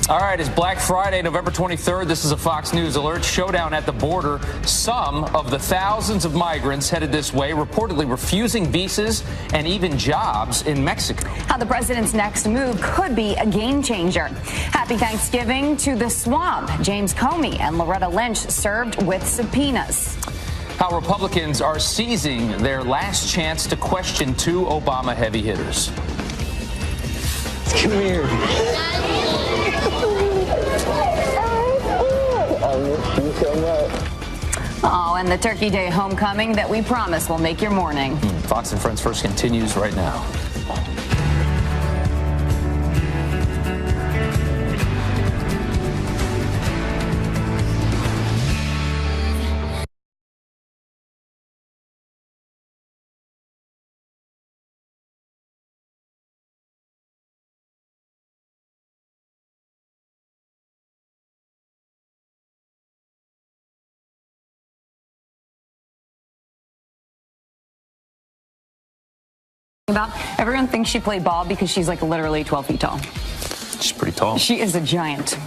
All right, it's Black Friday, November 23rd. This is a Fox News alert. Showdown at the border. Some of the thousands of migrants headed this way, reportedly refusing visas and even jobs in Mexico. How the president's next move could be a game changer. Happy Thanksgiving to the Swamp. James Comey and Loretta Lynch served with subpoenas. How Republicans are seizing their last chance to question two Obama heavy hitters. Come here. Oh, and the Turkey Day homecoming that we promise will make your morning. Fox and Friends First continues right now. About everyone thinks she played ball because she's like literally 12 feet tall. She's pretty tall. She is a giant.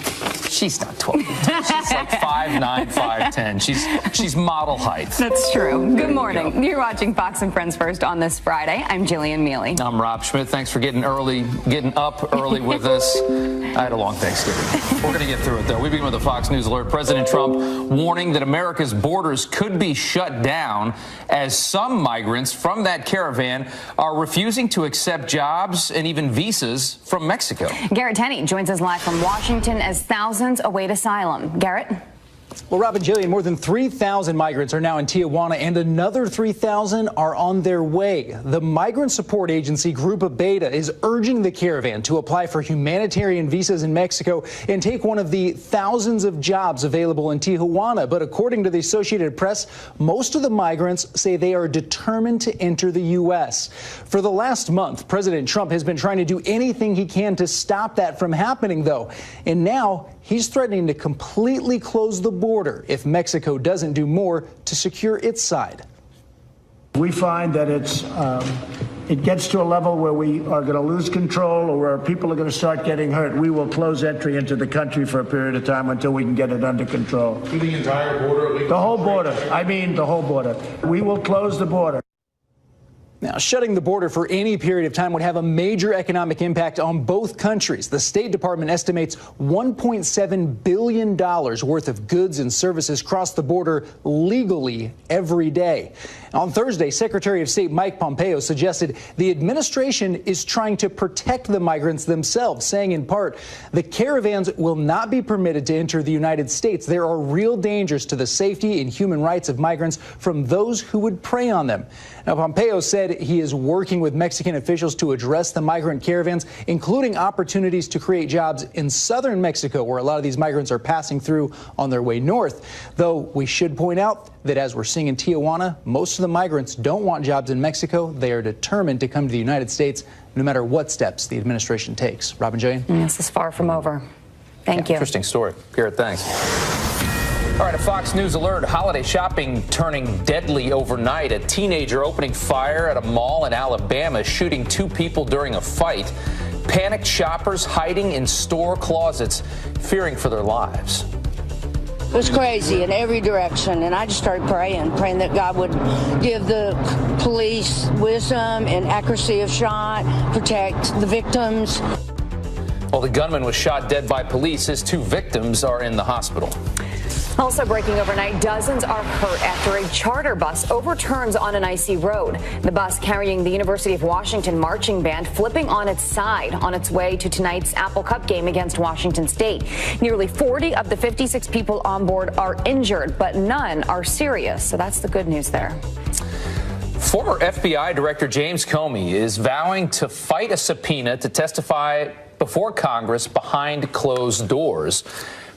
She's not 12 feet tall. She's like 5'9", 5'10". She's model height. That's true. Good you morning. go. You're watching Fox and Friends First on this Friday. I'm Jillian Mealy. I'm Rob Schmidt. Thanks for getting up early with us. I had a long Thanksgiving. We're going to get through it, though. We begin with a Fox News alert. President Trump warning that America's borders could be shut down as some migrants from that caravan are refusing to accept jobs and even visas from Mexico. Garrett Tenney joins us live from Washington as thousands await asylum. Garrett? Well, Rob and Jillian, more than 3,000 migrants are now in Tijuana, and another 3,000 are on their way. The migrant support agency Grupo Beta is urging the caravan to apply for humanitarian visas in Mexico and take one of the thousands of jobs available in Tijuana. But according to the Associated Press, most of the migrants say they are determined to enter the U.S. For the last month, President Trump has been trying to do anything he can to stop that from happening, though. And now he's threatening to completely close the border if Mexico doesn't do more to secure its side. We find that it gets to a level where we are going to lose control or where people are going to start getting hurt. We will close entry into the country for a period of time until we can get it under control. The entire border? The whole border. I mean the whole border. We will close the border. Now, shutting the border for any period of time would have a major economic impact on both countries. The State Department estimates $1.7 billion worth of goods and services cross the border legally every day. On Thursday, Secretary of State Mike Pompeo suggested the administration is trying to protect the migrants themselves, saying in part, the caravans will not be permitted to enter the United States. There are real dangers to the safety and human rights of migrants from those who would prey on them. Now, Pompeo said he is working with Mexican officials to address the migrant caravans, including opportunities to create jobs in southern Mexico, where a lot of these migrants are passing through on their way north. Though we should point out that as we're seeing in Tijuana, most of the migrants don't want jobs in Mexico. They are determined to come to the United States no matter what steps the administration takes. Robin Jillian? This is far from over. Thank you. Interesting story. Garrett, thanks. All right, a Fox News alert. Holiday shopping turning deadly overnight. A teenager opening fire at a mall in Alabama, shooting two people during a fight. Panicked shoppers hiding in store closets, fearing for their lives. It was crazy in every direction, and I just started praying that God would give the police wisdom and accuracy of shot, protect the victims. Well, the gunman was shot dead by police. His two victims are in the hospital. Also breaking overnight, dozens are hurt after a charter bus overturns on an icy road. The bus carrying the University of Washington marching band flipping on its side on its way to tonight's Apple Cup game against Washington State. Nearly 40 of the 56 people on board are injured, but none are serious. So that's the good news there. Former FBI Director James Comey is vowing to fight a subpoena to testify before Congress behind closed doors.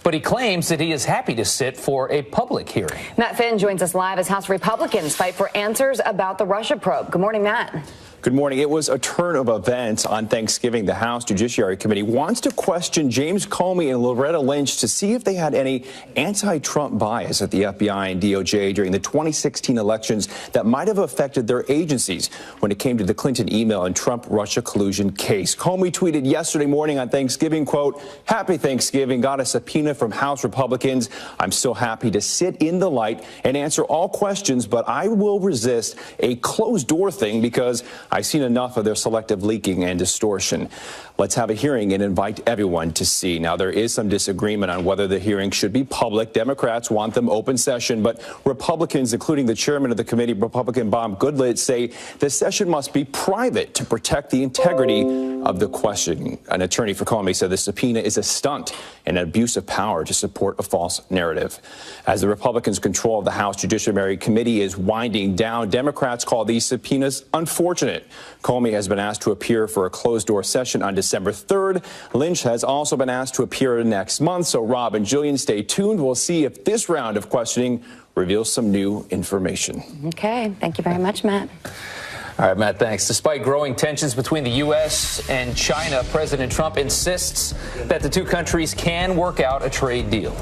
But he claims that he is happy to sit for a public hearing. Matt Finn joins us live as House Republicans fight for answers about the Russia probe. Good morning, Matt. Good morning. It was a turn of events on Thanksgiving. The House Judiciary Committee wants to question James Comey and Loretta Lynch to see if they had any anti-Trump bias at the FBI and DOJ during the 2016 elections that might have affected their agencies when it came to the Clinton email and Trump-Russia collusion case. Comey tweeted yesterday morning on Thanksgiving, quote, "Happy Thanksgiving. Got a subpoena from House Republicans. I'm so happy to sit in the light and answer all questions, but I will resist a closed-door thing because I've seen enough of their selective leaking and distortion. Let's have a hearing and invite everyone to see." Now, there is some disagreement on whether the hearing should be public. Democrats want them open session, but Republicans, including the chairman of the committee, Republican Bob Goodlatte, say the session must be private to protect the integrity of the questioning. An attorney for Comey said the subpoena is a stunt and an abuse of power to support a false narrative. As the Republicans' control of the House Judiciary Committee is winding down, Democrats call these subpoenas unfortunate. Comey has been asked to appear for a closed-door session on December 3rd. Lynch has also been asked to appear next month. So, Rob and Jillian, stay tuned. We'll see if this round of questioning reveals some new information. Okay. Thank you very much, Matt. All right, Matt, thanks. Despite growing tensions between the U.S. and China, President Trump insists that the two countries can work out a trade deal.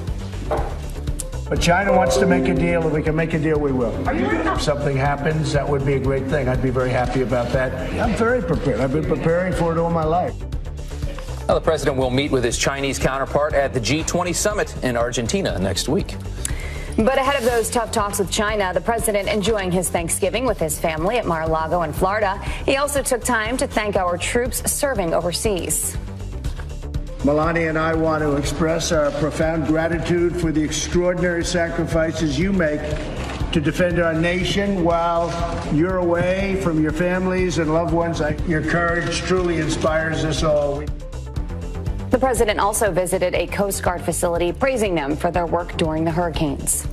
But China wants to make a deal. If we can make a deal, we will. If something happens, that would be a great thing. I'd be very happy about that. I'm very prepared. I've been preparing for it all my life. Now, the president will meet with his Chinese counterpart at the G20 summit in Argentina next week. But ahead of those tough talks with China, the president enjoying his Thanksgiving with his family at Mar-a-Lago in Florida. He also took time to thank our troops serving overseas. Melania and I want to express our profound gratitude for the extraordinary sacrifices you make to defend our nation while you're away from your families and loved ones. Your courage truly inspires us all. The president also visited a Coast Guard facility, praising them for their work during the hurricanes.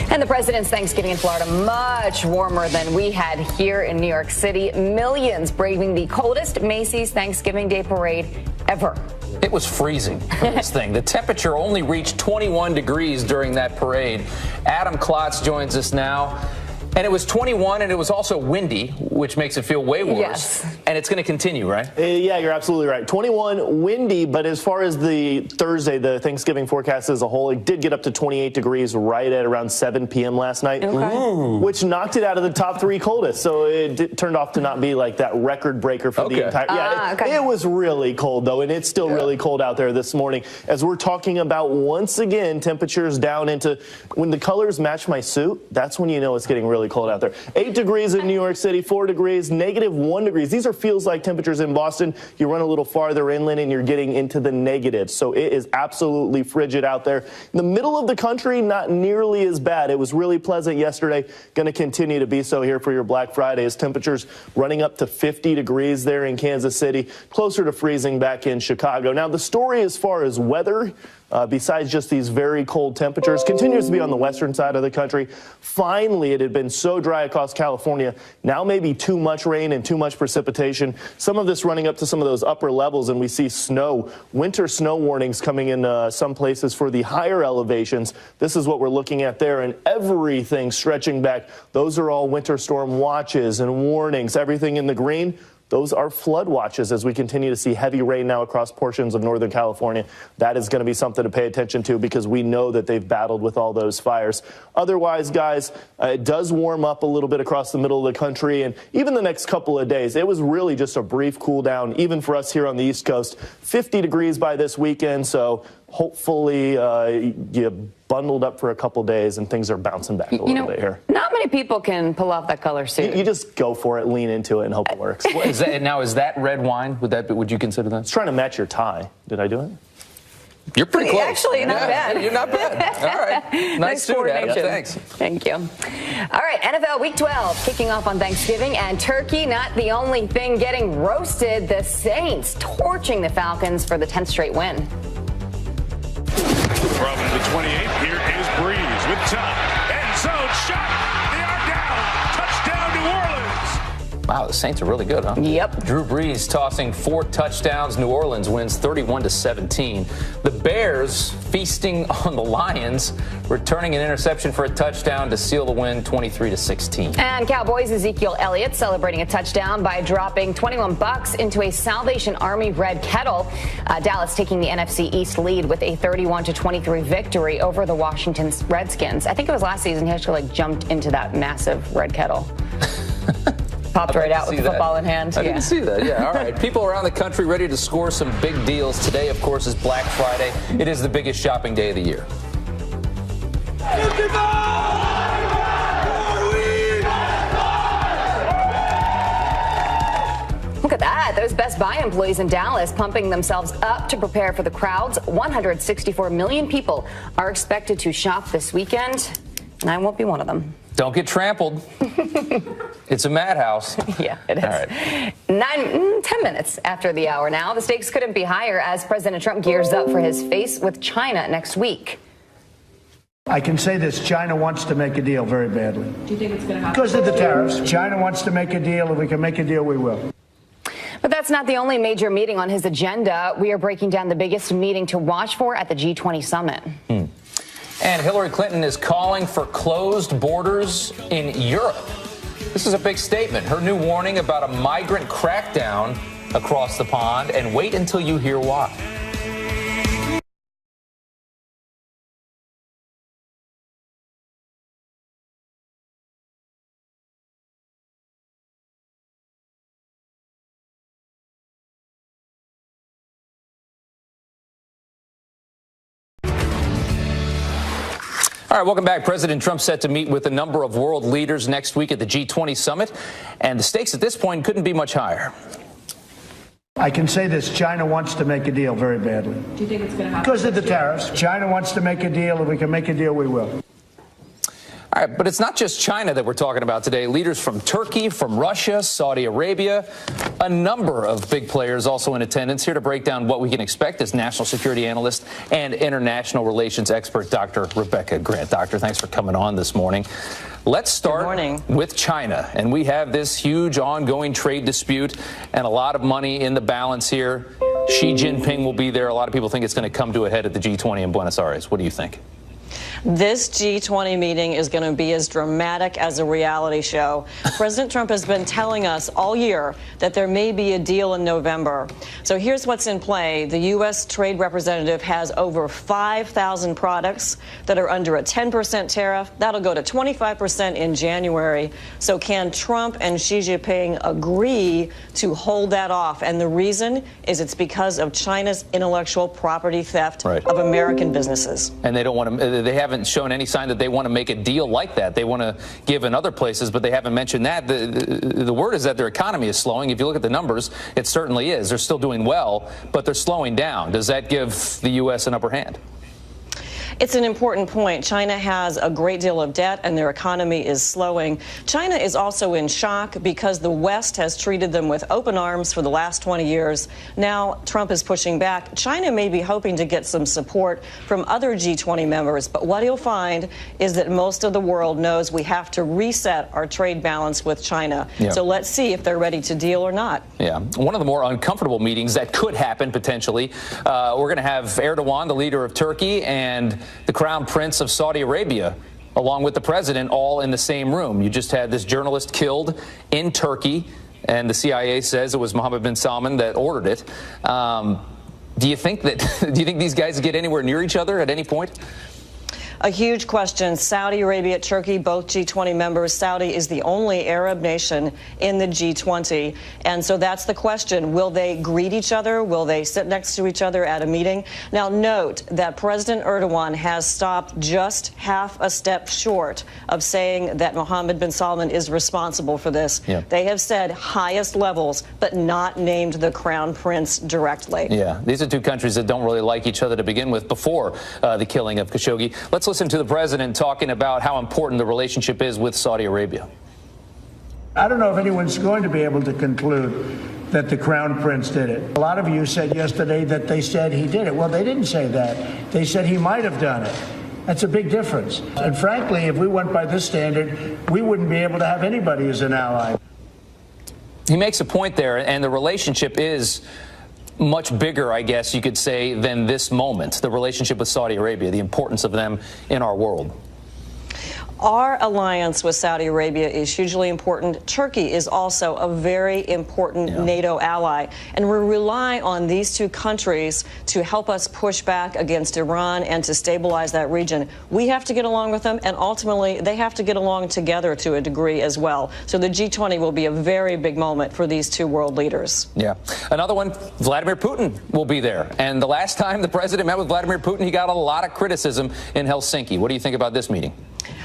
And the president's Thanksgiving in Florida, much warmer than we had here in New York City. Millions braving the coldest Macy's Thanksgiving Day parade ever. It was freezing for this thing. The temperature only reached 21 degrees during that parade. Adam Klotz joins us now. And it was 21, and it was also windy, which makes it feel way worse. Yes. And it's going to continue, right? Yeah, you're absolutely right. 21, windy, but as far as the Thursday, the Thanksgiving forecast as a whole, it did get up to 28 degrees right at around 7 p.m. last night, which knocked it out of the top 3 coldest. So it turned off to not be like that record breaker for the entire. Yeah, it was really cold, though, and it's still really cold out there this morning. As we're talking about, once again, temperatures down into, when the colors match my suit, that's when you know it's getting really cold out there. 8 degrees in New York City, 4 degrees, -1 degrees. These are feels like temperatures in Boston. You run a little farther inland and you're getting into the negatives. So it is absolutely frigid out there. In the middle of the country, not nearly as bad. It was really pleasant yesterday. Going to continue to be so here for your Black Friday as temperatures running up to 50 degrees there in Kansas City, closer to freezing back in Chicago. Now, the story as far as weather, besides just these very cold temperatures, continues to be on the western side of the country. Finally, it had been so dry across California. Now maybe too much rain and too much precipitation. Some of this running up to some of those upper levels, and we see snow, winter snow warnings coming in some places for the higher elevations. This is what we're looking at there, and everything stretching back. Those are all winter storm watches and warnings. Everything in the green, those are flood watches as we continue to see heavy rain now across portions of Northern California. That is going to be something to pay attention to because we know that they've battled with all those fires. Otherwise, guys, it does warm up a little bit across the middle of the country, and even the next couple of days, it was really just a brief cool down, even for us here on the East Coast. 50 degrees by this weekend, so hopefully you bundled up for a couple days and things are bouncing back a little bit here. Not many people can pull off that color suit. You just go for it, lean into it, and hope it works. Is that red wine? Would you consider that? It's trying to match your tie. Did I do it? You're pretty close. Actually, not bad. You're not bad. All right. Nice suit, Adam. Thanks. Thank you. All right, NFL Week 12 kicking off on Thanksgiving, and turkey not the only thing getting roasted. The Saints torching the Falcons for the 10th straight win. From the 28, here is Breeze with time. End zone shot. They are down. Touchdown, New Orleans. Wow, the Saints are really good, huh? Yep. Drew Brees tossing 4 touchdowns. New Orleans wins 31-17. The Bears feasting on the Lions, returning an interception for a touchdown to seal the win 23-16. And Cowboys' Ezekiel Elliott celebrating a touchdown by dropping $21 into a Salvation Army red kettle. Dallas taking the NFC East lead with a 31-23 victory over the Washington Redskins. I think it was last season he actually jumped into that massive red kettle. Popped right out with the football in hand. I didn't see that. Yeah, all right. People around the country ready to score some big deals. Today, of course, is Black Friday. It is the biggest shopping day of the year. Look at that. Those Best Buy employees in Dallas pumping themselves up to prepare for the crowds. 164 million people are expected to shop this weekend, and I won't be one of them. Don't get trampled. It's a madhouse. Yeah, it is. All right. 10 minutes after the hour now. The stakes couldn't be higher as President Trump gears up for his face with China next week. I can say this, China wants to make a deal very badly. Do you think it's going to happen? Because of the tariffs, China wants to make a deal. If we can make a deal, we will. But that's not the only major meeting on his agenda. We are breaking down the biggest meeting to watch for at the G20 summit. And Hillary Clinton is calling for closed borders in Europe. This is a big statement. Her new warning about a migrant crackdown across the pond. And wait until you hear why. All right, welcome back. President Trump set to meet with a number of world leaders next week at the G20 summit, and the stakes at this point couldn't be much higher. I can say this, China wants to make a deal very badly. Do you think it's going to happen? Because of the tariffs, China wants to make a deal. If we can make a deal, we will. All right, but it's not just China that we're talking about today. Leaders from Turkey, from Russia, Saudi Arabia, a number of big players also in attendance. Here to break down what we can expect is national security analyst and international relations expert, Dr. Rebecca Grant. Doctor, thanks for coming on this morning. Let's start with China. And we have this huge ongoing trade dispute and a lot of money in the balance here. Xi Jinping will be there. A lot of people think it's going to come to a head at the G20 in Buenos Aires. What do you think? This G20 meeting is going to be as dramatic as a reality show. President Trump has been telling us all year that there may be a deal in November. So here's what's in play. The U.S. trade representative has over 5,000 products that are under a 10% tariff. That'll go to 25% in January. So can Trump and Xi Jinping agree to hold that off? And the reason is it's because of China's intellectual property theft of American businesses. And they don't want to, they haven't shown any sign that they want to make a deal like that. They want to give in other places, but they haven't mentioned that. The word is that their economy is slowing. If you look at the numbers, it certainly is. They're still doing well, but they're slowing down. Does that give the U.S. an upper hand? It's an important point. China has a great deal of debt and their economy is slowing. China is also in shock because the West has treated them with open arms for the last 20 years. Now Trump is pushing back. China may be hoping to get some support from other G20 members, but what he'll find is that most of the world knows we have to reset our trade balance with China. Yeah. So let's see if they're ready to deal or not. Yeah. One of the more uncomfortable meetings that could happen potentially. We're going to have Erdogan, the leader of Turkey, and the Crown Prince of Saudi Arabia, along with the president, all in the same room. You just had this journalist killed in Turkey, and the CIA says it was Mohammed bin Salman that ordered it. Do you think these guys get anywhere near each other at any point? A huge question. Saudi Arabia, Turkey, both G20 members. Saudi is the only Arab nation in the G20. And so that's the question. Will they greet each other? Will they sit next to each other at a meeting? Now, note that President Erdogan has stopped just half a step short of saying that Mohammed bin Salman is responsible for this. Yeah. They have said highest levels, but not named the Crown Prince directly. Yeah, these are two countries that don't really like each other to begin with before the killing of Khashoggi. Let's listen to the president talking about how important the relationship is with Saudi Arabia. I don't know if anyone's going to be able to conclude that the Crown Prince did it. A lot of you said yesterday that they said he did it. Well, they didn't say that. They said he might have done it. That's a big difference. And frankly, if we went by this standard, we wouldn't be able to have anybody as an ally. He makes a point there, and the relationship is much bigger, I guess you could say, than this moment, the relationship with Saudi Arabia, the importance of them in our world. Our alliance with Saudi Arabia is hugely important. Turkey is also a very important NATO ally, and we rely on these two countries to help us push back against Iran and to stabilize that region. We have to get along with them, and ultimately they have to get along together to a degree as well. So the G20 will be a very big moment for these two world leaders. Yeah. Another one, Vladimir Putin will be there. And the last time the president met with Vladimir Putin, he got a lot of criticism in Helsinki. What do you think about this meeting?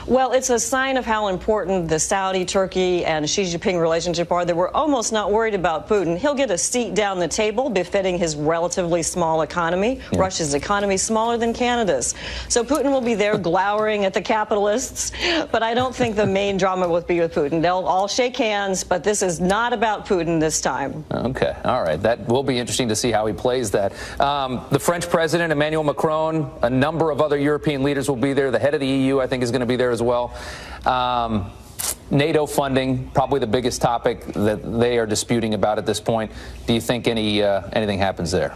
Well, it's a sign of how important the Saudi, Turkey, and Xi Jinping relationship are that we're almost not worried about Putin. He'll get a seat down the table befitting his relatively small economy. Yeah. Russia's economy is smaller than Canada's. So Putin will be there glowering at the capitalists. But I don't think the main drama will be with Putin. They'll all shake hands, but this is not about Putin this time. Okay. All right. That will be interesting to see how he plays that. The French president, Emmanuel Macron, a number of other European leaders will be there. The head of the EU, I think, is going to be there as well. NATO funding, probably the biggest topic that they are disputing about at this point. Do you think anything happens there?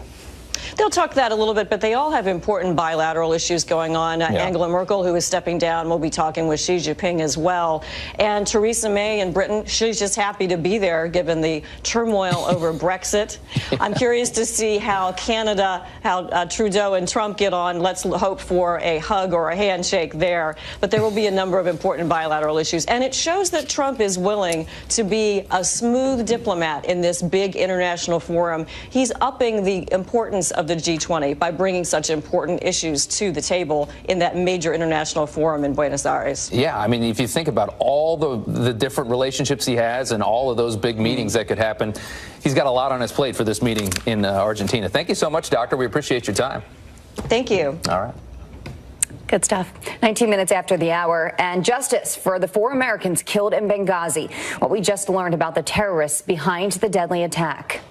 They'll talk that a little bit, but they all have important bilateral issues going on. Angela Merkel, who is stepping down, will be talking with Xi Jinping as well. And Theresa May in Britain, she's just happy to be there given the turmoil over Brexit. I'm curious to see how Canada, how Trudeau and Trump get on. Let's hope for a hug or a handshake there. But there will be a number of important bilateral issues. And it shows that Trump is willing to be a smooth diplomat in this big international forum. He's upping the importance of the G20 by bringing such important issues to the table in that major international forum in Buenos Aires. Yeah, I mean, if you think about all the different relationships he has and all of those big meetings that could happen, he's got a lot on his plate for this meeting in Argentina. Thank you so much, Doctor. We appreciate your time. Thank you. All right. Good stuff. 19 minutes after the hour, and justice for the 4 Americans killed in Benghazi. What we just learned about the terrorists behind the deadly attack.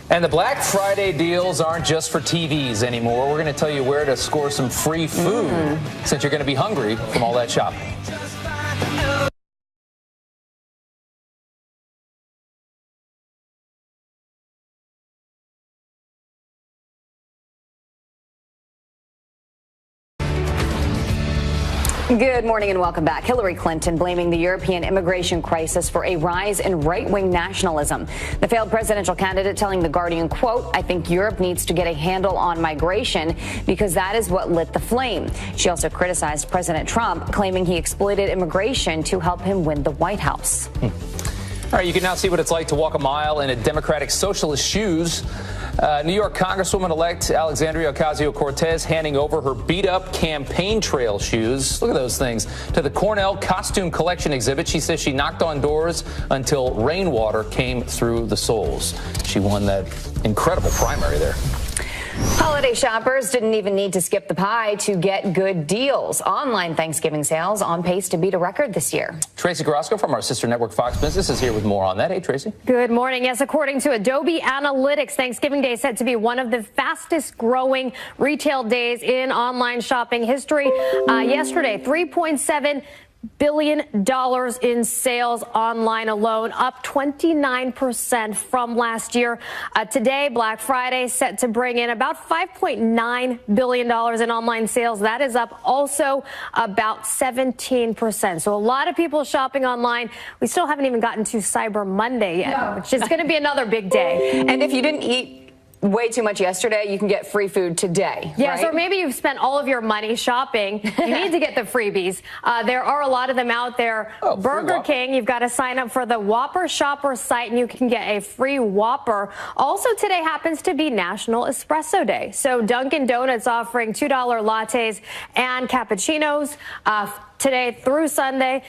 And the Black Friday deals aren't just for TVs anymore. We're going to tell you where to score some free food since you're going to be hungry from all that shopping. Good morning and welcome back. Hillary Clinton blaming the European immigration crisis for a rise in right-wing nationalism. The failed presidential candidate telling The Guardian, quote, "I think Europe needs to get a handle on migration because that is what lit the flame." She also criticized President Trump, claiming he exploited immigration to help him win the White House. All right, you can now see what it's like to walk a mile in a Democratic Socialist shoes. New York Congresswoman-elect Alexandria Ocasio-Cortez handing over her beat-up campaign trail shoes. Look at those things. To the Cornell Costume Collection exhibit. She says she knocked on doors until rainwater came through the soles. She won that incredible primary there. Holiday shoppers didn't even need to skip the pie to get good deals. Online Thanksgiving sales on pace to beat a record this year. Tracy Carrasco from our sister network Fox Business is here with more on that. Hey, Tracy. Good morning. Yes, according to Adobe Analytics, Thanksgiving Day is set to be one of the fastest growing retail days in online shopping history. Yesterday, $3.7 billion in sales online alone, up 29% from last year. Today, Black Friday set to bring in about $5.9 billion in online sales. That is up also about 17%. So a lot of people shopping online. We still haven't even gotten to Cyber Monday yet, which is going to be another big day. And if you didn't eat way too much yesterday, you can get free food today. Yes, right? Or maybe you've spent all of your money shopping. You need to get the freebies. There are a lot of them out there. Burger King, you've got to sign up for the Whopper Shopper site and you can get a free Whopper. Also today happens to be National Espresso Day. So Dunkin' Donuts offering $2 lattes and cappuccinos. Today through Sunday,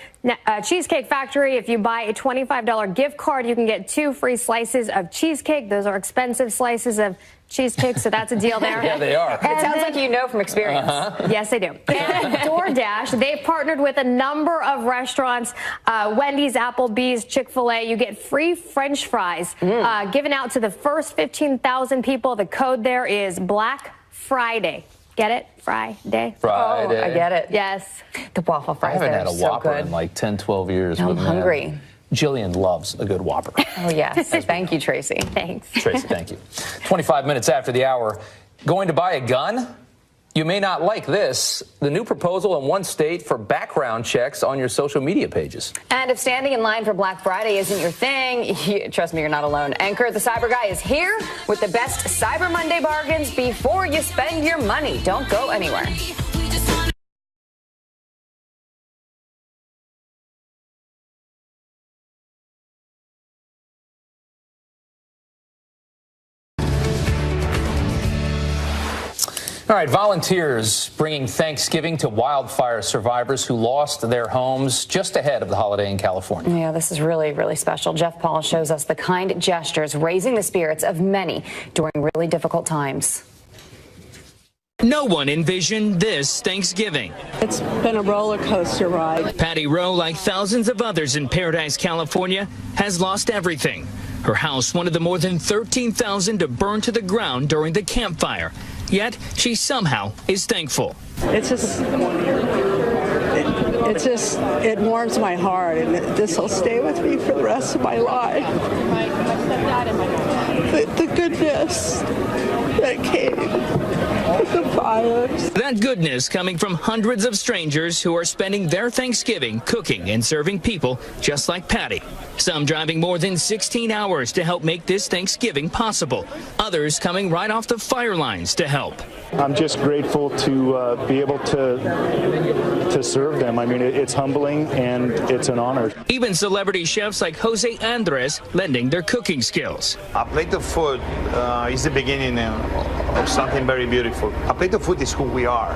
Cheesecake Factory, if you buy a $25 gift card, you can get 2 free slices of cheesecake. Those are expensive slices of cheesecake, so that's a deal there. Yeah, they are. It sounds like you know from experience. Yes, I do. And DoorDash, they've partnered with a number of restaurants, Wendy's, Applebee's, Chick-fil-A. You get free French fries given out to the first 15,000 people. The code there is Black Friday. Get it? Friday. Friday. Oh, I get it. Yes. The waffle fries. I haven't had a so Whopper good. in like 10, 12 years. I'm hungry. Jillian loves a good Whopper. Oh, yes. Thank you, Tracy. Thanks. Tracy, thank you. 25 minutes after the hour, going to buy a gun? You may not like this. The new proposal in one state for background checks on your social media pages. And if standing in line for Black Friday isn't your thing, trust me, you're not alone. Anchor, the Cyber Guy, is here with the best Cyber Monday bargains before you spend your money. Don't go anywhere. All right, volunteers bringing Thanksgiving to wildfire survivors who lost their homes just ahead of the holiday in California. Yeah, this is really, really special. Jeff Paul shows us the kind gestures raising the spirits of many during really difficult times. No one envisioned this Thanksgiving. It's been a roller coaster ride. Patty Rowe, like thousands of others in Paradise, California, has lost everything. Her house, one of the more than 13,000 to burn to the ground during the campfire. Yet she somehow is thankful. It warms my heart, and this will stay with me for the rest of my life. The goodness that came with the fires. That goodness coming from hundreds of strangers who are spending their Thanksgiving cooking and serving people just like Patty. Some driving more than 16 hours to help make this Thanksgiving possible. Others coming right off the fire lines to help. I'm just grateful to be able to serve them. I mean, it's humbling and it's an honor. Even celebrity chefs like Jose Andres lending their cooking skills. A plate of food is the beginning of something very beautiful. A plate of food is who we are.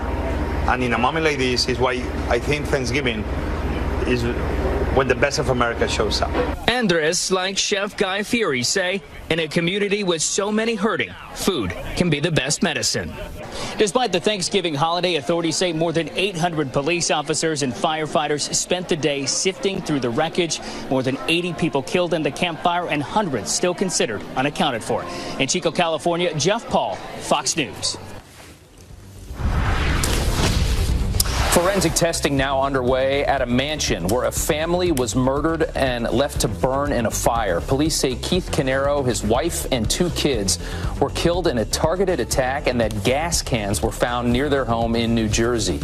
And in a moment like this is why I think Thanksgiving is when the best of America shows up. Andres, like Chef Guy Fieri, say, in a community with so many hurting, food can be the best medicine. Despite the Thanksgiving holiday, authorities say more than 800 police officers and firefighters spent the day sifting through the wreckage. More than 80 people killed in the campfire and hundreds still considered unaccounted for. In Chico, California, Jeff Paul, Fox News. Forensic testing now underway at a mansion where a family was murdered and left to burn in a fire. Police say Keith Canero, his wife, and 2 kids were killed in a targeted attack and that gas cans were found near their home in New Jersey.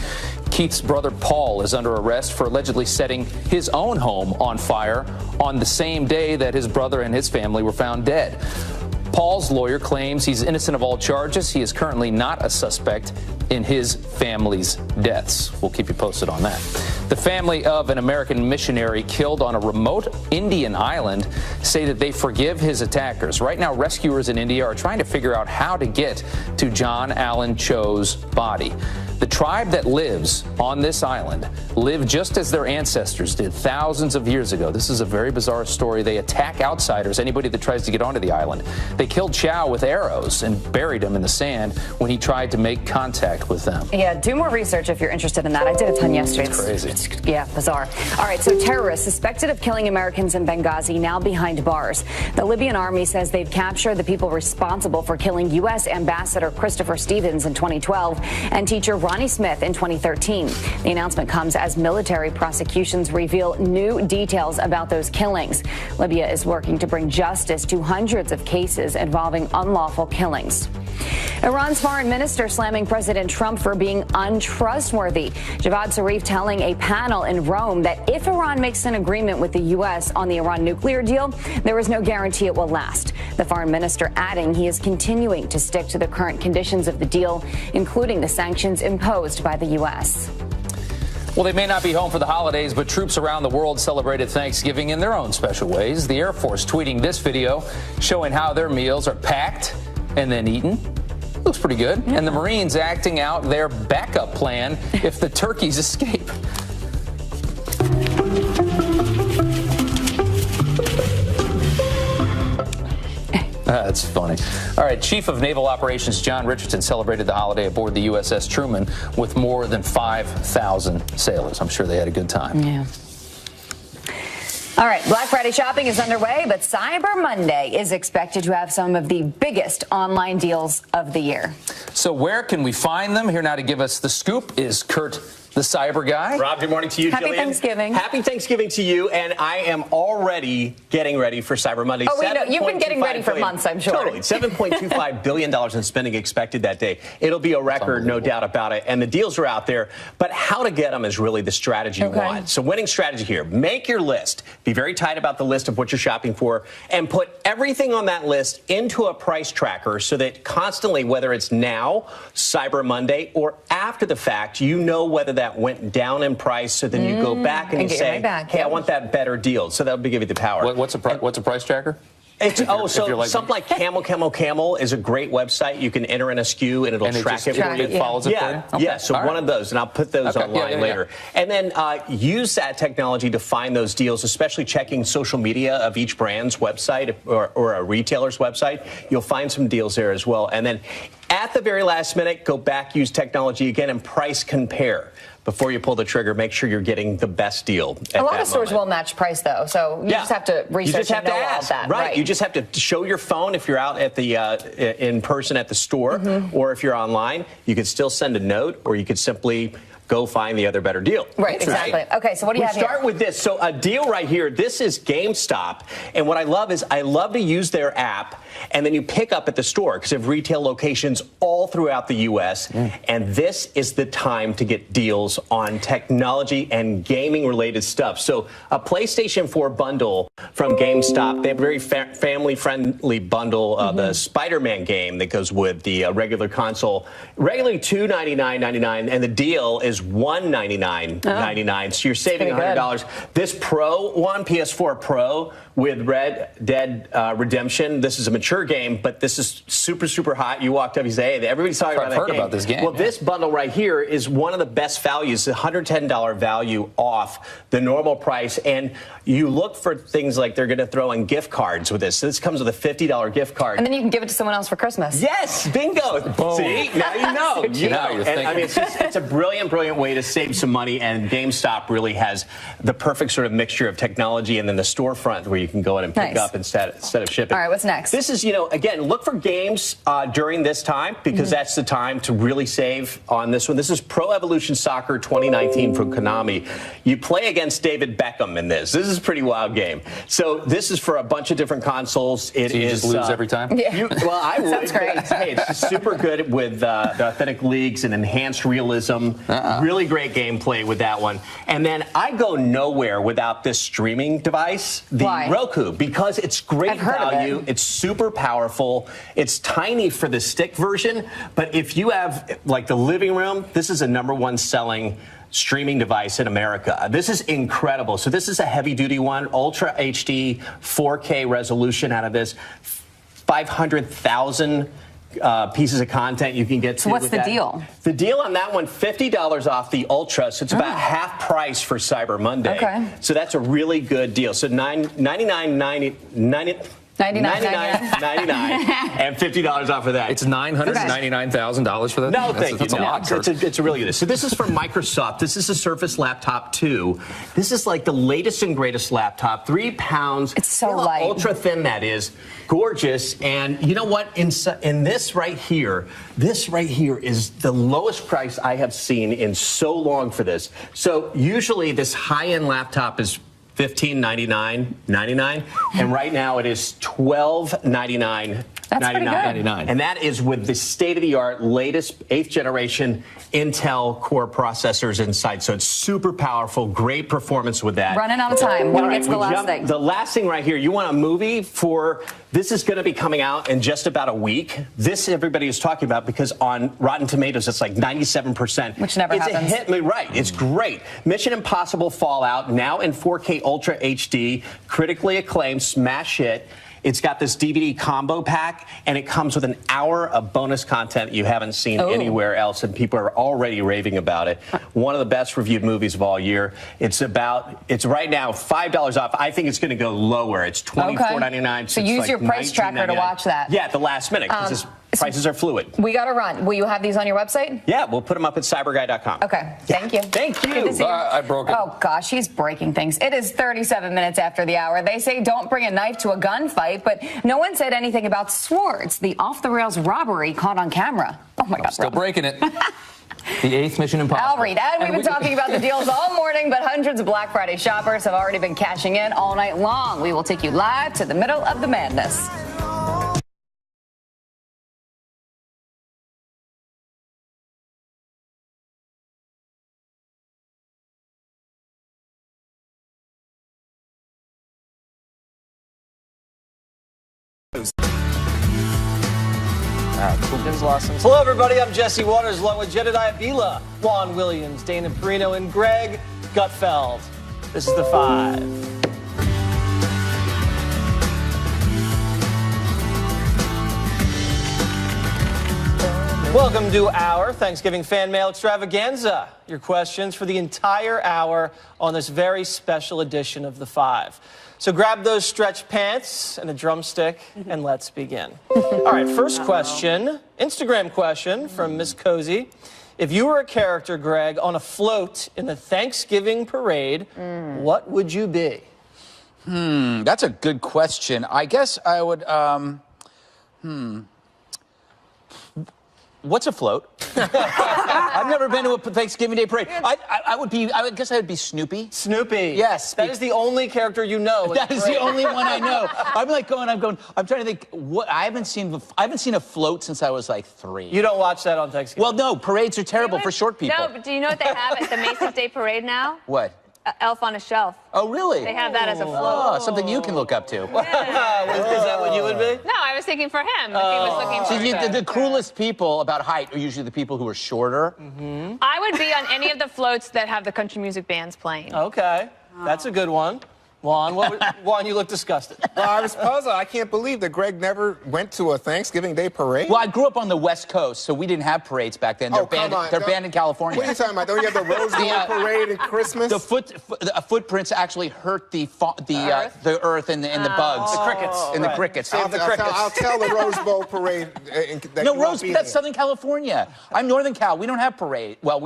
Keith's brother Paul is under arrest for allegedly setting his own home on fire on the same day that his brother and his family were found dead. Paul's lawyer claims he's innocent of all charges. He is currently not a suspect in his family's deaths. We'll keep you posted on that. The family of an American missionary killed on a remote Indian island say that they forgive his attackers. Right now, rescuers in India are trying to figure out how to get to John Allen Cho's body. The tribe that lives on this island lived just as their ancestors did thousands of years ago. This is a very bizarre story. They attack outsiders, anybody that tries to get onto the island. They killed Chow with arrows and buried him in the sand when he tried to make contact with them. Yeah, do more research if you're interested in that. I did a ton yesterday. It's crazy. Yeah, bizarre. All right, so terrorists suspected of killing Americans in Benghazi now behind bars. The Libyan army says they've captured the people responsible for killing U.S. Ambassador Christopher Stevens in 2012 and teacher Ronnie Smith in 2013. The announcement comes as military prosecutions reveal new details about those killings. Libya is working to bring justice to hundreds of cases involving unlawful killings. Iran's foreign minister slamming President Trump for being untrustworthy. Javad Zarif telling a panel in Rome that if Iran makes an agreement with the U.S. on the Iran nuclear deal, there is no guarantee it will last. The foreign minister adding he is continuing to stick to the current conditions of the deal, including the sanctions imposed by the U.S. Well, they may not be home for the holidays, but troops around the world celebrated Thanksgiving in their own special ways. The Air Force tweeting this video showing how their meals are packed and then eaten. Looks pretty good. Yeah. And the Marines acting out their backup plan if the turkeys escape. That's funny. All right, Chief of Naval Operations John Richardson celebrated the holiday aboard the USS Truman with more than 5,000 sailors. I'm sure they had a good time. Yeah. All right, Black Friday shopping is underway, but Cyber Monday is expected to have some of the biggest online deals of the year. So where can we find them? Here now to give us the scoop is Kurt the cyber guy. Rob, good morning to you, Happy Jillian. Thanksgiving. Happy Thanksgiving to you, and I am already getting ready for Cyber Monday. Oh, we know. You've been getting ready for months, I'm sure. Totally. $7.25 billion in spending expected that day. It'll be a record, no doubt about it, and the deals are out there, but how to get them is really the strategy you want. So winning strategy here, make your list. Be very tight about the list of what you're shopping for, and put everything on that list into a price tracker so that constantly, whether it's now, Cyber Monday, or after the fact, you know whether that went down in price, so then you go back and you say, hey, I want that better deal. So that'll give you the power. What's a price tracker? It's, something like Camel is a great website. You can enter in a SKU and it'll track it for you. It follows it for you? Okay. Yeah, so one of those, and I'll put those online later. And then use that technology to find those deals, especially checking social media of each brand's website or a retailer's website. You'll find some deals there as well. And then at the very last minute, go back, use technology again, and price compare. Before you pull the trigger, make sure you're getting the best deal. A lot of stores will match price, though, so you just have to research and know all that. Right. You just have to show your phone if you're out at the in person at the store, or if you're online. You could still send a note, or you could simply go find the other better deal. Right, exactly. Okay, so what do you have here? We start with this. So a deal right here. This is GameStop. And what I love is I love to use their app, and then you pick up at the store because they have retail locations all throughout the U.S. And this is the time to get deals on technology and gaming-related stuff. So a PlayStation 4 bundle from GameStop. They have a very family-friendly bundle. The Spider-Man game that goes with the regular console. Regularly $299.99, and the deal is $199.99. So you're saving $100. This Pro one, PS4 Pro with Red Dead Redemption. This is a mature game, but this is super, super hot. You walked up, you say, hey, everybody's talking about that game. I've heard about this game. Well, this bundle right here is one of the best values, $110 value off the normal price. And you look for things like they're going to throw in gift cards with this. So this comes with a $50 gift card. And then you can give it to someone else for Christmas. Yes, bingo. Boom. See, now you know. So You know. And, I mean, it's a brilliant way to save some money, and GameStop really has the perfect sort of mixture of technology and then the storefront where you can go in and pick up instead of shipping. All right, what's next? This is, again, look for games during this time because that's the time to really save on this one. This is Pro Evolution Soccer 2019 from Konami. You play against David Beckham in this. This is a pretty wild game. So this is for a bunch of different consoles. So you just lose every time? Yeah. Well, I would. Sounds great. Hey, it's super good with the authentic leagues and enhanced realism. Really great gameplay with that one. And then I go nowhere without this streaming device, the Roku, because it's great value. It's super powerful. It's tiny for the stick version, but if you have like the living room, this is a #1 selling streaming device in America. This is incredible. So this is a heavy duty one, Ultra HD 4K resolution out of this, 500,000 pieces of content you can get to. So what's the deal? The deal on that one, $50 off the Ultra, so it's about half price for Cyber Monday. Okay. So that's a really good deal. So $99.99 and $50 off of that. It's $999,000 for that? No, thank you. That's a lot, Kurt. It's a really good. So this is from Microsoft. This is a Surface Laptop 2. This is like the latest and greatest laptop. 3 pounds. It's so light. Ultra thin, that is. Gorgeous. And you know what? In this right here is the lowest price I have seen in so long for this. So usually this high-end laptop is $1599.99, and right now it is $1299.99. That's pretty good. And that is with the state-of-the-art, latest 8th generation Intel Core processors inside. So it's super powerful, great performance with that. Running out of time. What gets the last thing? The last thing right here, you want a movie for, this is going to be coming out in just about a week. This everybody is talking about because on Rotten Tomatoes, it's like 97%. Which never happens. It's a hit, right. It's great. Mission Impossible Fallout, now in 4K Ultra HD, critically acclaimed, smash hit. It's got this DVD combo pack, and it comes with an hour of bonus content you haven't seen anywhere else, and people are already raving about it. One of the best reviewed movies of all year. It's right now $5 off. I think it's going to go lower. It's $24.99. So use your price tracker to watch that. Yeah, at the last minute, because prices are fluid. We got to run. Will you have these on your website? Yeah, we'll put them up at cyberguy.com. Okay. Thank you. Thank you. Good to see you. I broke it. Oh, gosh, he's breaking things. It is 37 minutes after the hour. They say don't bring a knife to a gunfight, but no one said anything about Swords, the off-the-rails robbery caught on camera. Oh, my God. Still breaking it. The 8th Mission Impossible. I'll read. And we've been talking about the deals all morning, but hundreds of Black Friday shoppers have already been cashing in all night long. We will take you live to the middle of the madness. Hello, everybody. I'm Jesse Waters, along with Jedediah Bila, Juan Williams, Dana Perino, and Greg Gutfeld. This is The Five. Welcome to our Thanksgiving Fan Mail Extravaganza. Your questions for the entire hour on this very special edition of The Five. So grab those stretch pants and a drumstick, and let's begin. All right, first question, Instagram question from Miss Cozy. If you were a character, Greg, on a float in the Thanksgiving parade, what would you be? That's a good question. I guess I would, What's a float? I've never been to a Thanksgiving Day parade. I guess I would be Snoopy. Snoopy. Yes. That is the only character you know. That is the only one I know. I'm trying to think, what, I haven't seen a float since I was like 3. You don't watch that on Thanksgiving? Well, no, parades are terrible for short people. No, but do you know what they have at the Macy's Day Parade now? What? Elf on a Shelf. Oh, really? They have that as a float. Oh, something you can look up to. Yeah. Is that what you would be? No, I was thinking for him. If he was looking for See, the cruelest people about height are usually the people who are shorter. I would be on any of the floats that have the country music bands playing. Okay, that's a good one. Juan, Juan, you look disgusted. Well, I was puzzled. I can't believe that Greg never went to a Thanksgiving Day parade. Well, I grew up on the West Coast, so we didn't have parades back then. They're banned in California. What are you talking about? Don't you have the Rose Bowl parade at Christmas? The footprints actually hurt the earth and the bugs. The crickets. And the crickets. I'll tell the Rose Bowl parade. That's Southern California. I'm Northern Cal. We don't have parade. Well,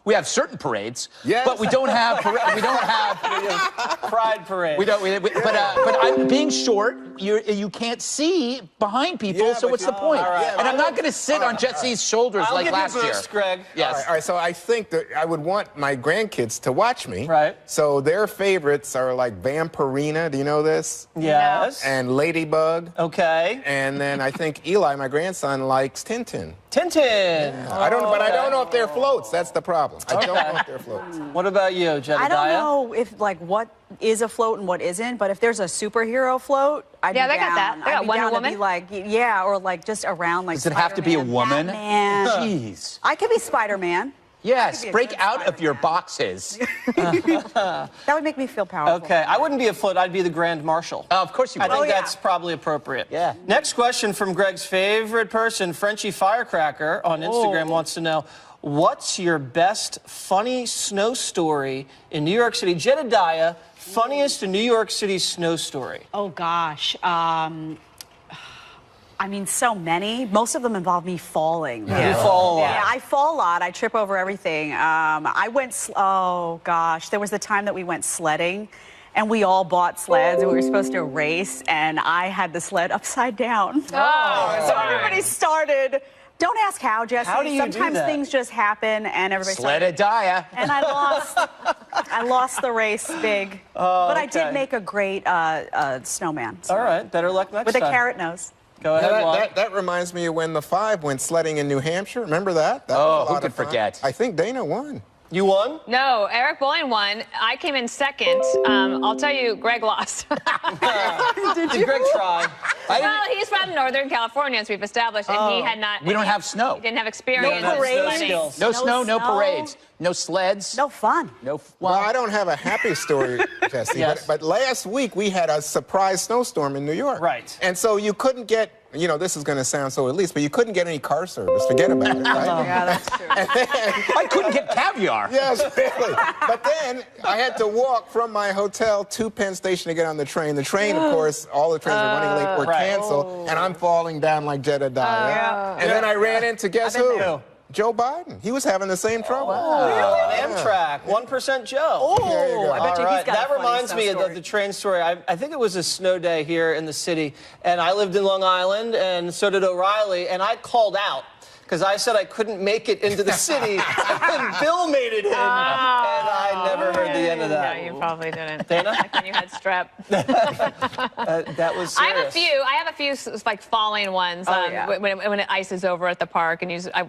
we have certain parades, but we don't have Pride Parade. But I'm being short. You can't see behind people, so what's the point? And I'm not going to sit on Jesse's shoulders like last year. Greg. Yes. All right, so I think that I would want my grandkids to watch me. Right. So their favorites are like Vampirina. Do you know this? Yes. And Ladybug. Okay. And then I think Eli, my grandson, likes Tintin. Tintin. Yeah. I don't know if they're floats. That's the problem. I don't know if they're floats. What about you, Jedediah? I don't know if what is a float and what isn't, but if there's a superhero float, I'd be down. They got that. They got Wonder Woman. Be like, or like just around like. Does it have to be a woman? Batman. Jeez. I could be Spider-Man. Yes, break out of your boxes. That would make me feel powerful. Okay, I wouldn't be a float. I'd be the Grand Marshal. Of course you would. I think that's probably appropriate. Yeah. Next question from Greg's favorite person, Frenchie Firecracker on Instagram wants to know, what's your best funny snow story in New York City? Jedediah, funniest New York City snow story. Oh, gosh. I mean, so many. Most of them involve me falling. Yeah. You fall a lot. Yeah, I fall a lot. I trip over everything. Oh, gosh. There was the time that we went sledding, and we all bought sleds, and we were supposed to race, and I had the sled upside down. Oh, so everybody started. Don't ask how, Jesse. How do you Sometimes do that? things just happen, and everybody Jedediah. And I lost the race big. But I did make a great snowman. All right, better luck next time. With time. a carrot nose. Go ahead, Juan. That reminds me of when the Five went sledding in New Hampshire. Remember that? That was a who lot could of fun. forget? I think Dana won. You won? No, Eric Boyne won. I came in second. I'll tell you, Greg lost. Did Greg try? Well, he's from Northern California, as we've established, and he had not. We don't have snow. He didn't have experience. No parades. No snow, no parades. No sleds. No fun. Well, I don't have a happy story, Jesse. Yes. But last week we had a surprise snowstorm in New York. Right. And so you couldn't get, this is going to sound so elitist, but you couldn't get any car service. Forget about it, right? Yeah, that's true. And then, I couldn't get caviar. yes, really. But then I had to walk from my hotel to Penn Station to get on the train. The train, of course, all the trains were running late or canceled, and I'm falling down like Jedediah. And then I ran into, guess who? Joe Biden. He was having the same trouble. Amtrak, 1% Joe. There you go. I bet you he's got That a funny reminds snow me story. of the train story. I think it was a snow day here in the city, and I lived in Long Island, and so did O'Reilly, and I called out because I said I couldn't make it into the city, and Bill made it in, and I never heard the end of that. No, you probably didn't. Dana? Like when you had strep. That was serious. I have a few like falling ones when it ices over at the park, and I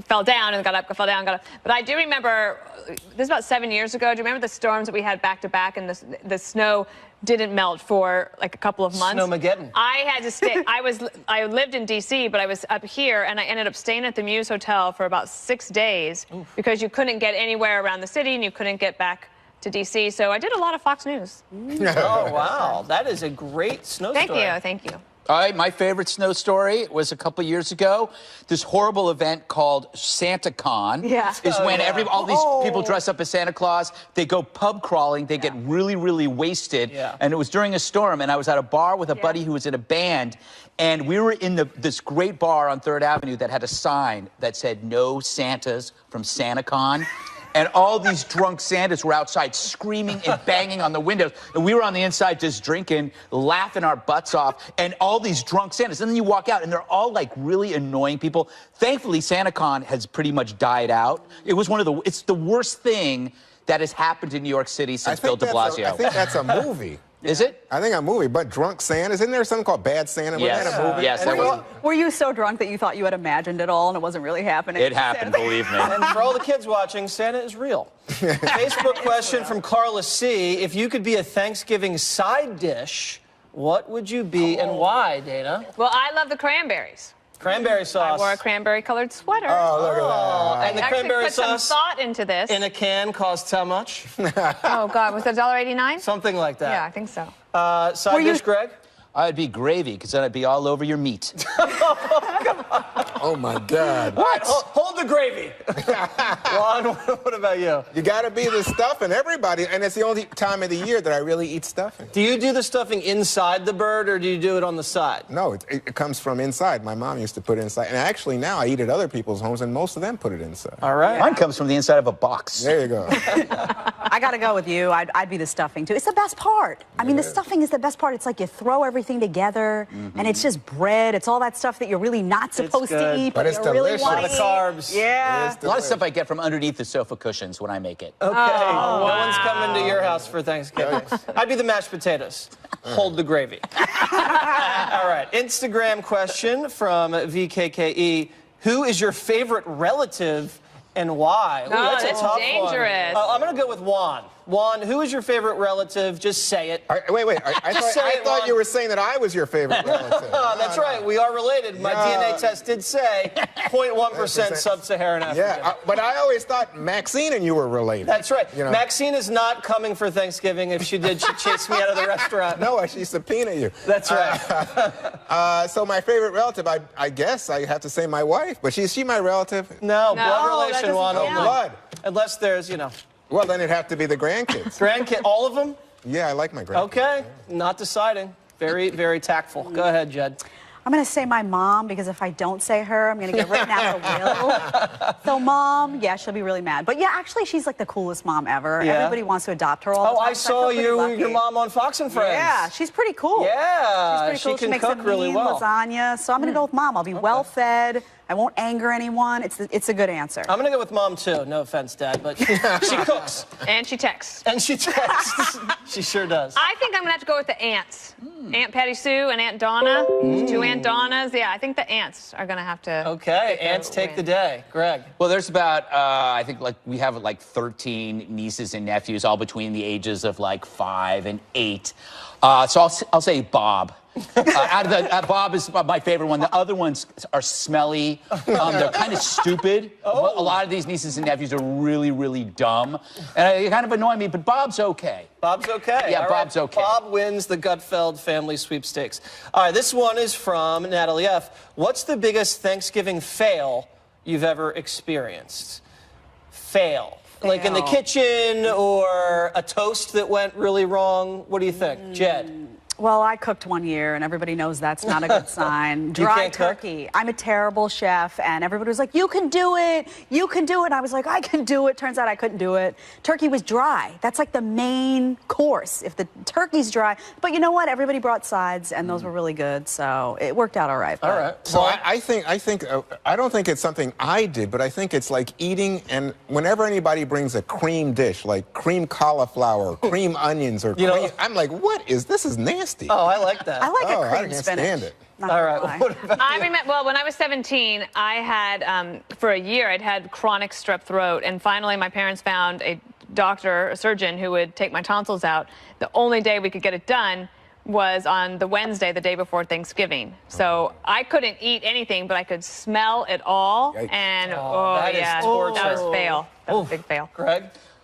fell down and got up, fell down, got up. But I do remember, this is about 7 years ago. Do you remember the storms that we had back to back, and the snow didn't melt for like a couple of months? Snowmageddon. I had to stay. I lived in D.C., but I was up here, and I ended up staying at the Muse Hotel for about 6 days because you couldn't get anywhere around the city, and you couldn't get back to D.C. So I did a lot of Fox News. Oh, wow. That is a great snow story. Thank you. All right, my favorite snow story was a couple years ago. This horrible event called SantaCon is when all these people dress up as Santa Claus. They go pub crawling. They get really, really wasted. And it was during a storm, and I was at a bar with a buddy who was in a band, and we were in this great bar on 3rd Avenue that had a sign that said, "No Santas from SantaCon." And all these drunk Santas were outside screaming and banging on the windows. And we were on the inside just drinking, laughing our butts off. And all these drunk Santas. And then you walk out, and they're all, like, really annoying people. Thankfully, SantaCon has pretty much died out. It was it's the worst thing that has happened in New York City since Bill de Blasio. I think that's a movie. Is it? I think a movie, but Drunk Santa. Isn't there something called Bad Santa? Yes. Was that a movie? Yes. Were you so drunk that you thought you had imagined it all and it wasn't really happening? It happened, believe me. And for all the kids watching, Santa is real. Facebook question from Carla C. If you could be a Thanksgiving side dish, what would you be and why, Dana? Well, I love the cranberries. Cranberry sauce. I wore a cranberry-colored sweater. Oh, look at that. And the I actually cranberry put sauce some thought into this. in a can costs how much? Oh, God, was it $1.89? Something like that. Yeah, I think so. Side dish, Greg? I'd be gravy, because then I'd be all over your meat. Oh, my God. What? Hold the gravy. Juan, what about you? You got to be the stuffing, everybody. And it's the only time of the year that I really eat stuffing. Do you do the stuffing inside the bird, or do you do it on the side? No, it comes from inside. My mom used to put it inside. And actually now I eat at other people's homes, and most of them put it inside. All right. Mine comes from the inside of a box. There you go. I got to go with you. I'd be the stuffing, too. It's the best part. I mean, the stuffing is the best part. It's like you throw everything together, and it's just bread. It's all that stuff that you're really not supposed to eat, but it's you really delicious. want The to eat. carbs. Yeah. A lot of stuff I get from underneath the sofa cushions when I make it. Okay. No one's coming to your house for Thanksgiving. I'd be the mashed potatoes. Hold the gravy. All right. Instagram question from VKKE. Who is your favorite relative and why? Ooh, Oh, that's a that's tough dangerous. one. I'm going to go with Juan. Juan, who is your favorite relative? Just say it. Wait. I Just say it, thought Juan. you were saying that I was your favorite relative. That's right. We are related. My DNA test did say 0.1% sub-Saharan African. Yeah, but I always thought Maxine and you were related. That's right. You know? Maxine is not coming for Thanksgiving. If she did, she'd chase me out of the restaurant. No, she subpoena you. That's right. So my favorite relative, I guess I have to say my wife, but is she my relative? No, blood that relation, doesn't Juan. count. Blood. Unless there's, Well, then it'd have to be the grandkids. all of them? Yeah, I like my grandkids. Okay, not deciding. Very, very tactful. Go ahead, Jed. I'm going to say my mom, because if I don't say her, I'm going to get written out of the will. So mom, yeah, she'll be really mad. But yeah, actually, she's like the coolest mom ever. Yeah. Everybody wants to adopt her all the time. I so saw feel pretty lucky. your mom on Fox and Friends. Yeah, she's pretty cool. Yeah, she's pretty cool. she can makes cook a really mean well. lasagna. So I'm going to go with mom. I'll be well fed. I won't anger anyone. It's a good answer. I'm going to go with mom, too. No offense, Dad, but she cooks. And she texts. And she texts. She sure does. I think I'm going to have to go with the aunts. Aunt Patty Sue and Aunt Donna. Two Aunt Donnas. Yeah, I think the aunts are going to have to. Okay, aunts take the day. Greg. Well, there's about, I think, we have 13 nieces and nephews, all between the ages of 5 and 8. So I'll say Bob. Bob is my favorite one. The other ones are smelly. They're kind of stupid. A lot of these nieces and nephews are really, really dumb. And they kind of annoy me, but Bob's okay. Bob's okay. Yeah, All Bob's right. okay. Bob wins the Gutfeld family sweepstakes. All right, this one is from Natalie F. What's the biggest Thanksgiving fail you've ever experienced? Fail. Like in the kitchen or a toast that went really wrong? What do you think? Jed? Well, I cooked one year, and everybody knows that's not a good sign. Dry turkey. I'm a terrible chef, and everybody was like, you can do it. You can do it. And I was like, I can do it. Turns out I couldn't do it. Turkey was dry. That's like the main course, if the turkey's dry. But you know what? Everybody brought sides, and those were really good, so it worked out all right. All right. So I don't think it's something I did, but I think it's like eating, and whenever anybody brings a cream dish, like cream cauliflower, cream onions, or cream, I'm like, what is this? Is nasty. Oh, I like that. I like a I cream can't spinach. stand it. All right. What about I remember, well, when I was 17, I had, for a year, I'd had chronic strep throat. And finally, my parents found a doctor, a surgeon, who would take my tonsils out. The only day we could get it done was on the Wednesday, the day before Thanksgiving. So I couldn't eat anything, but I could smell it all. Yikes. And, that was fail. That was a big fail. Greg?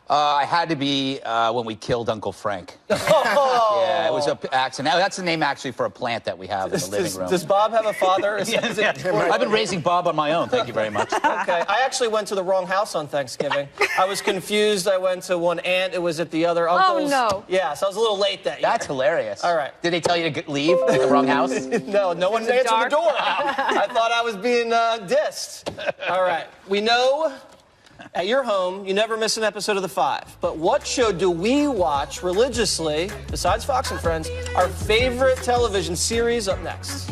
I had to be when we killed Uncle Frank. Yeah, it was an accident. That's the name actually for a plant that we have in the living room. Does Bob have a father? I've been raising Bob on my own. Thank you very much. Okay, I actually went to the wrong house on Thanksgiving. I was confused. I went to one aunt. It was at the other uncle's. Oh, no. Yeah, so I was a little late that year. That's hilarious. All right. Did they tell you to leave at the wrong house? No one answered the door. I thought I was being dissed. All right. We know at your home, you never miss an episode of The Five. But what show do we watch religiously, besides Fox and Friends, our favorite television series up next?